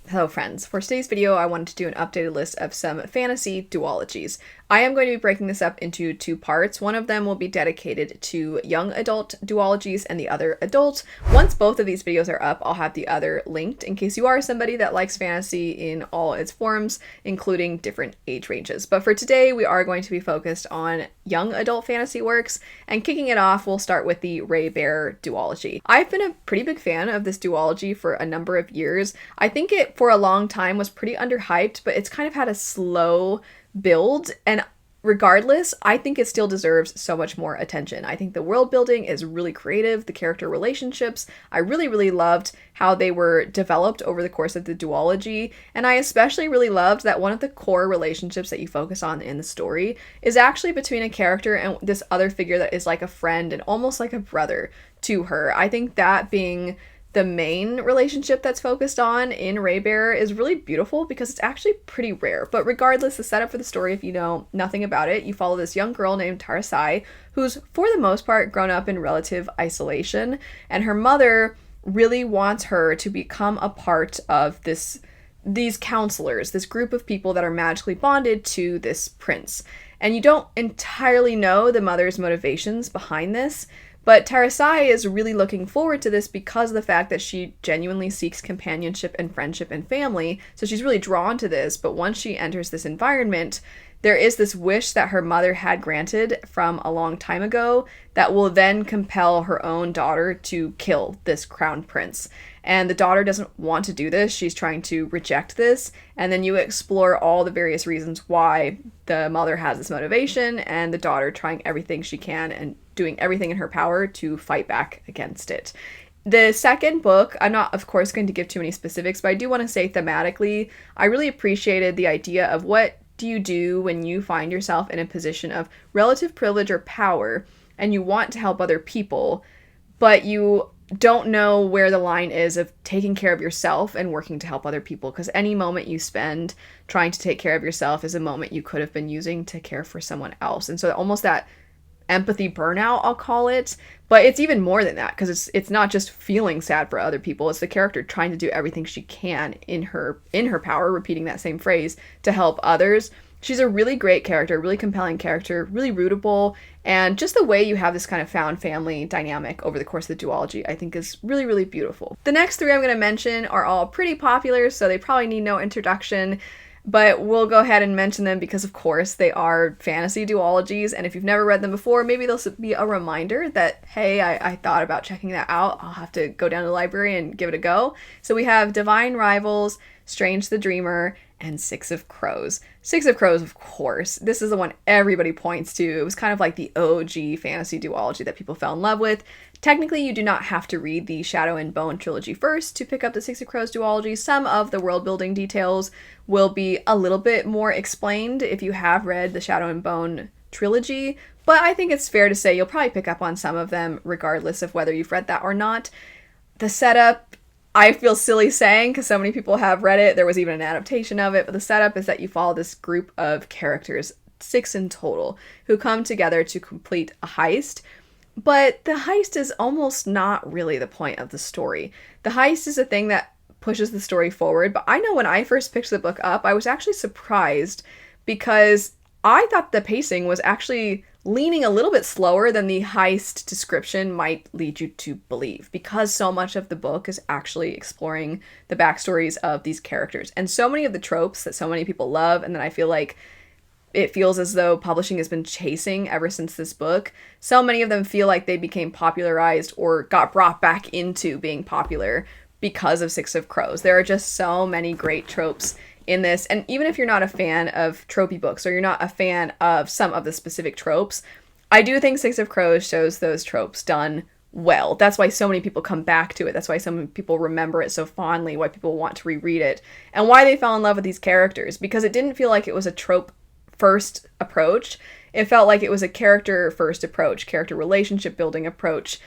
Hello friends, for today's video I wanted to do an updated list of some fantasy duologies. I am going to be breaking this up into two parts. One of them will be dedicated to young adult duologies and the other adult. Once both of these videos are up, I'll have the other linked in case you are somebody that likes fantasy in all its forms, including different age ranges. But for today, we are going to be focused on young adult fantasy works, and kicking it off, we'll start with the Raybearer duology. I've been a pretty big fan of this duology for a number of years. I think it, for a long time, was pretty underhyped, but it's kind of had a slow build, and regardless, I think it still deserves so much more attention. I think the world building is really creative, the character relationships, I really loved how they were developed over the course of the duology, and I especially really loved that one of the core relationships that you focus on in the story is actually between a character and this other figure that is like a friend and almost like a brother to her. I think that being the main relationship that's focused on in Raybearer is really beautiful because it's actually pretty rare. But regardless, the setup for the story, if you know nothing about it, you follow this young girl named Tarasai, who's for the most part grown up in relative isolation, and her mother really wants her to become a part of these counselors, this group of people that are magically bonded to this prince. And you don't entirely know the mother's motivations behind this, but Tarasai is really looking forward to this because of the fact that she genuinely seeks companionship and friendship and family, so she's really drawn to this. But once she enters this environment, there is this wish that her mother had granted from a long time ago that will then compel her own daughter to kill this crown prince. And the daughter doesn't want to do this. She's trying to reject this. And then you explore all the various reasons why the mother has this motivation, and the daughter trying everything she can and doing everything in her power to fight back against it. The second book, I'm not, of course, going to give too many specifics, but I do want to say thematically, I really appreciated the idea of what do you do when you find yourself in a position of relative privilege or power and you want to help other people, but you don't know where the line is of taking care of yourself and working to help other people, because any moment you spend trying to take care of yourself is a moment you could have been using to care for someone else. And so almost that empathy burnout, I'll call it, but it's even more than that, because it's not just feeling sad for other people, it's the character trying to do everything she can in her power, repeating that same phrase, to help others. She's a really great character, really compelling character, really rootable, and just the way you have this kind of found family dynamic over the course of the duology I think is really beautiful. The next three I'm going to mention are all pretty popular, so they probably need no introduction, but we'll go ahead and mention them because, of course, they are fantasy duologies, and if you've never read them before, maybe they'll be a reminder that, hey, I thought about checking that out. I'll have to go down to the library and give it a go. So we have Divine Rivals, Strange the Dreamer, and Six of Crows. Six of Crows, of course. This is the one everybody points to. It was kind of like the OG fantasy duology that people fell in love with. Technically, you do not have to read the Shadow and Bone trilogy first to pick up the Six of Crows duology. Some of the world-building details will be a little bit more explained if you have read the Shadow and Bone trilogy, but I think it's fair to say you'll probably pick up on some of them regardless of whether you've read that or not. The setup, I feel silly saying because so many people have read it, there was even an adaptation of it, but the setup is that you follow this group of characters, 6 in total, who come together to complete a heist. But the heist is almost not really the point of the story. The heist is a thing that pushes the story forward, but I know when I first picked the book up, I was actually surprised because I thought the pacing was actually leaning a little bit slower than the heist description might lead you to believe, because so much of the book is actually exploring the backstories of these characters. And so many of the tropes that so many people love, and that I feel like it feels as though publishing has been chasing ever since this book, so many of them feel like they became popularized or got brought back into being popular because of Six of Crows. There are just so many great tropes in this, and even if you're not a fan of tropey books or you're not a fan of some of the specific tropes, I do think Six of Crows shows those tropes done well. That's why so many people come back to it. That's why so many people remember it so fondly, why people want to reread it, and why they fell in love with these characters, because it didn't feel like it was a trope first approach. It felt like it was a character first approach, character relationship building approach.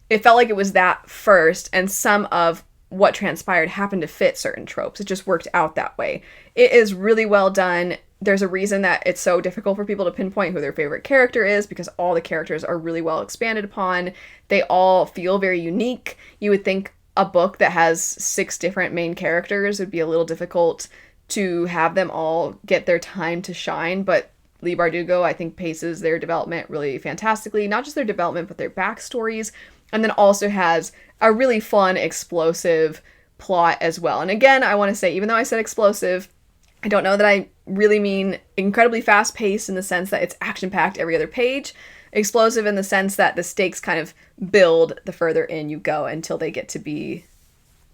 It felt like it was that first, and some of what transpired happened to fit certain tropes. It just worked out that way. It is really well done. There's a reason that it's so difficult for people to pinpoint who their favorite character is, because all the characters are really well expanded upon. They all feel very unique. You would think a book that has 6 different main characters, it would be a little difficult to have them all get their time to shine, but Leigh Bardugo, I think, paces their development really fantastically. Not just their development, but their backstories. And then also has a really fun, explosive plot as well. And again, I want to say, even though I said explosive, I don't know that I really mean incredibly fast-paced in the sense that it's action-packed every other page. Explosive in the sense that the stakes kind of build the further in you go until they get to be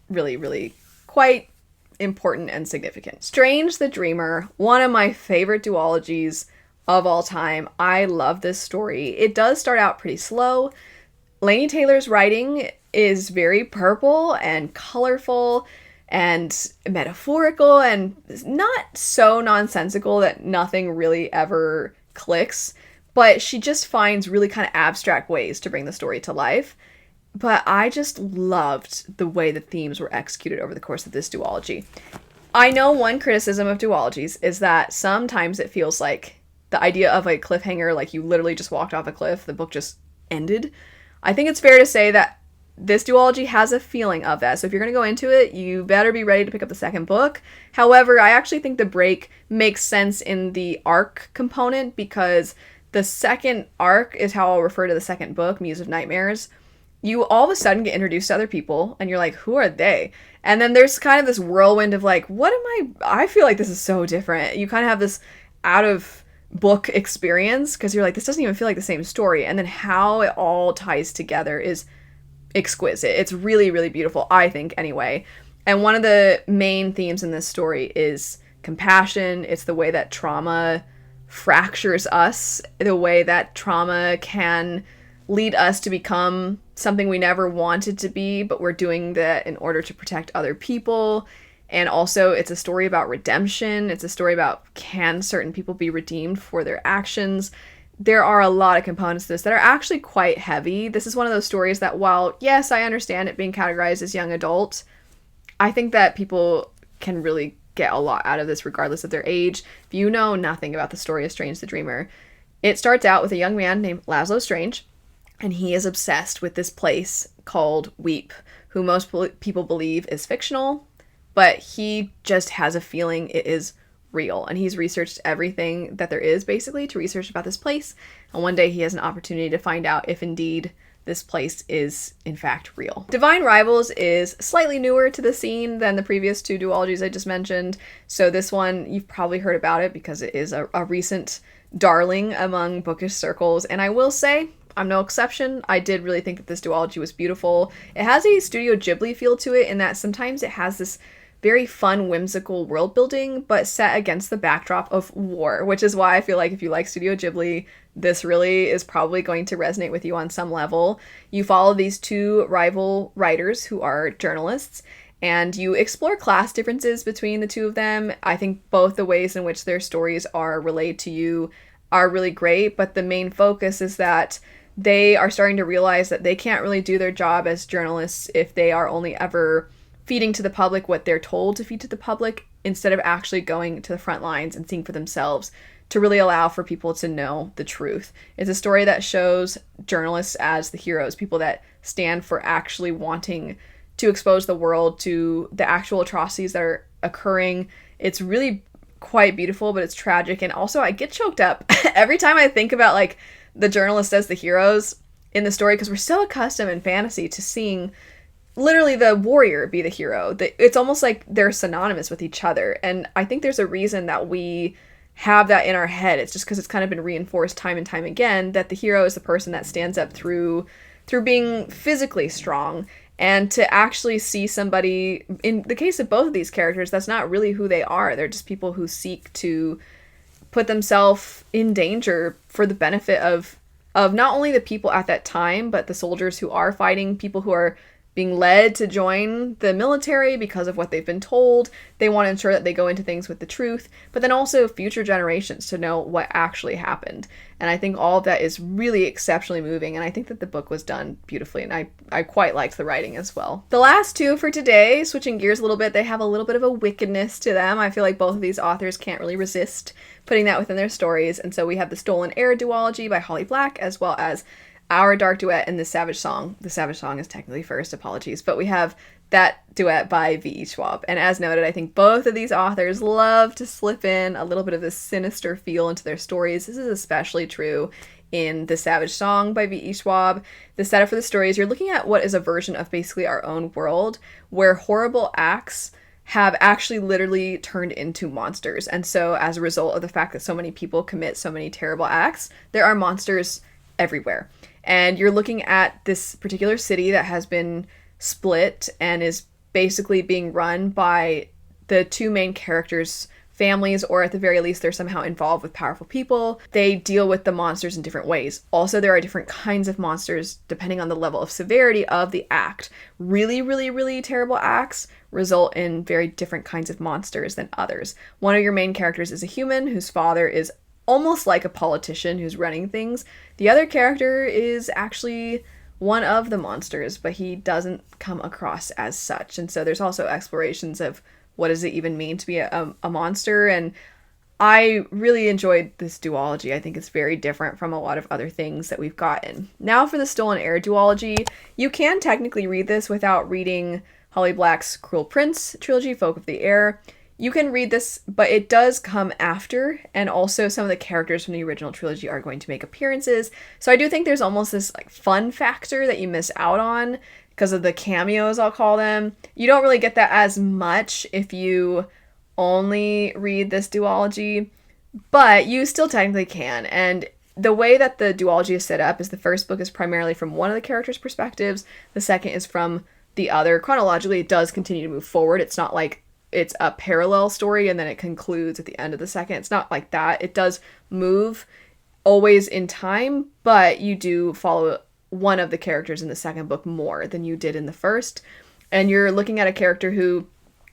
really, really quite important and significant. Strange the Dreamer, one of my favorite duologies of all time. I love this story. It does start out pretty slow. Laini Taylor's writing is very purple and colorful and metaphorical and not so nonsensical that nothing really ever clicks, but she just finds really kind of abstract ways to bring the story to life. But I just loved the way the themes were executed over the course of this duology. I know one criticism of duologies is that sometimes it feels like the idea of a cliffhanger, like you literally just walked off a cliff, the book just ended. I think it's fair to say that this duology has a feeling of that. So if you're going to go into it, you better be ready to pick up the second book. However, I actually think the break makes sense in the arc component, because the second arc is how I'll refer to the second book, Muse of Nightmares. You all of a sudden get introduced to other people, and you're like, who are they? And then there's kind of this whirlwind of like, what am I feel like this is so different. You kind of have this out of book experience, because you're like, this doesn't even feel like the same story. And then how it all ties together is exquisite. It's really, really beautiful, I think, anyway. And one of the main themes in this story is compassion. It's the way that trauma fractures us, the way that trauma can lead us to become something we never wanted to be, but we're doing that in order to protect other people. And also, it's a story about redemption. It's a story about, can certain people be redeemed for their actions? There are a lot of components to this that are actually quite heavy. This is one of those stories that, while, yes, I understand it being categorized as young adult, I think that people can really get a lot out of this regardless of their age. If you know nothing about the story of Strange the Dreamer, it starts out with a young man named Laszlo Strange, and he is obsessed with this place called Weep, who most people believe is fictional, but he just has a feeling it is real. And he's researched everything that there is, basically, to research about this place. And one day he has an opportunity to find out if indeed this place is, in fact, real. Divine Rivals is slightly newer to the scene than the previous 2 duologies I just mentioned. So this one, you've probably heard about it because it is a recent darling among bookish circles. And I will say, I'm no exception. I did really think that this duology was beautiful. It has a Studio Ghibli feel to it in that sometimes it has this very fun, whimsical world building, but set against the backdrop of war, which is why I feel like if you like Studio Ghibli, this really is probably going to resonate with you on some level. You follow these 2 rival writers who are journalists, and you explore class differences between the 2 of them. I think both the ways in which their stories are relayed to you are really great, but the main focus is that they are starting to realize that they can't really do their job as journalists if they are only ever feeding to the public what they're told to feed to the public, instead of actually going to the front lines and seeing for themselves to really allow for people to know the truth. It's a story that shows journalists as the heroes, people that stand for actually wanting to expose the world to the actual atrocities that are occurring. It's really quite beautiful, but it's tragic. And also, I get choked up every time I think about like the journalists as the heroes in the story, because we're so accustomed in fantasy to seeing literally the warrior be the hero. It's almost like they're synonymous with each other. And I think there's a reason that we have that in our head. It's just because it's kind of been reinforced time and time again that the hero is the person that stands up through being physically strong. And to actually see somebody, in the case of both of these characters, that's not really who they are. They're just people who seek to put themselves in danger for the benefit of not only the people at that time, but the soldiers who are fighting, people who are being led to join the military because of what they've been told. They want to ensure that they go into things with the truth, but then also future generations to know what actually happened. And I think all of that is really exceptionally moving, and I think that the book was done beautifully, and I quite liked the writing as well. The last 2 for today, switching gears a little bit, they have a little bit of a wickedness to them. I feel like both of these authors can't really resist putting that within their stories, and so we have the Stolen Heir duology by Holly Black, as well as Our Dark Duet and The Savage Song. The Savage Song is technically first, apologies. But we have that duet by V.E. Schwab. And as noted, I think both of these authors love to slip in a little bit of this sinister feel into their stories. This is especially true in The Savage Song by V.E. Schwab. The setup for the story is you're looking at what is a version of basically our own world where horrible acts have actually literally turned into monsters. And so as a result of the fact that so many people commit so many terrible acts, there are monsters everywhere. And you're looking at this particular city that has been split and is basically being run by the two main characters' families, or at the very least they're somehow involved with powerful people. They deal with the monsters in different ways. Also, there are different kinds of monsters depending on the level of severity of the act. Really, really, really terrible acts result in very different kinds of monsters than others. One of your main characters is a human whose father is almost like a politician who's running things. The other character is actually one of the monsters, but he doesn't come across as such. And so there's also explorations of what does it even mean to be a monster. And I really enjoyed this duology. I think it's very different from a lot of other things that we've gotten. Now for the Stolen Heir duology, you can technically read this without reading Holly Black's Cruel Prince trilogy, Folk of the Air. You can read this, but it does come after, and also some of the characters from the original trilogy are going to make appearances. So I do think there's almost this like fun factor that you miss out on because of the cameos, I'll call them. You don't really get that as much if you only read this duology, but you still technically can. And the way that the duology is set up is the first book is primarily from one of the characters' perspectives. The second is from the other. Chronologically, it does continue to move forward. It's not like it's a parallel story and then it concludes at the end of the second. It's not like that. It does move always in time, but you do follow one of the characters in the second book more than you did in the first. And you're looking at a character who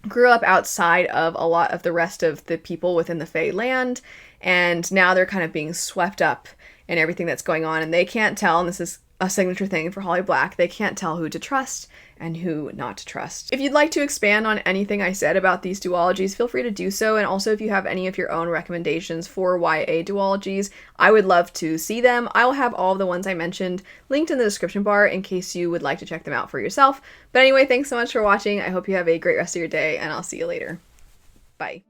grew up outside of a lot of the rest of the people within the Fae land, and now they're kind of being swept up in everything that's going on, and they can't tell, and this is a signature thing for Holly Black, they can't tell who to trust and who not to trust. If you'd like to expand on anything I said about these duologies, feel free to do so, and also if you have any of your own recommendations for YA duologies, I would love to see them. I will have all of the ones I mentioned linked in the description bar in case you would like to check them out for yourself. But anyway, thanks so much for watching. I hope you have a great rest of your day, and I'll see you later. Bye.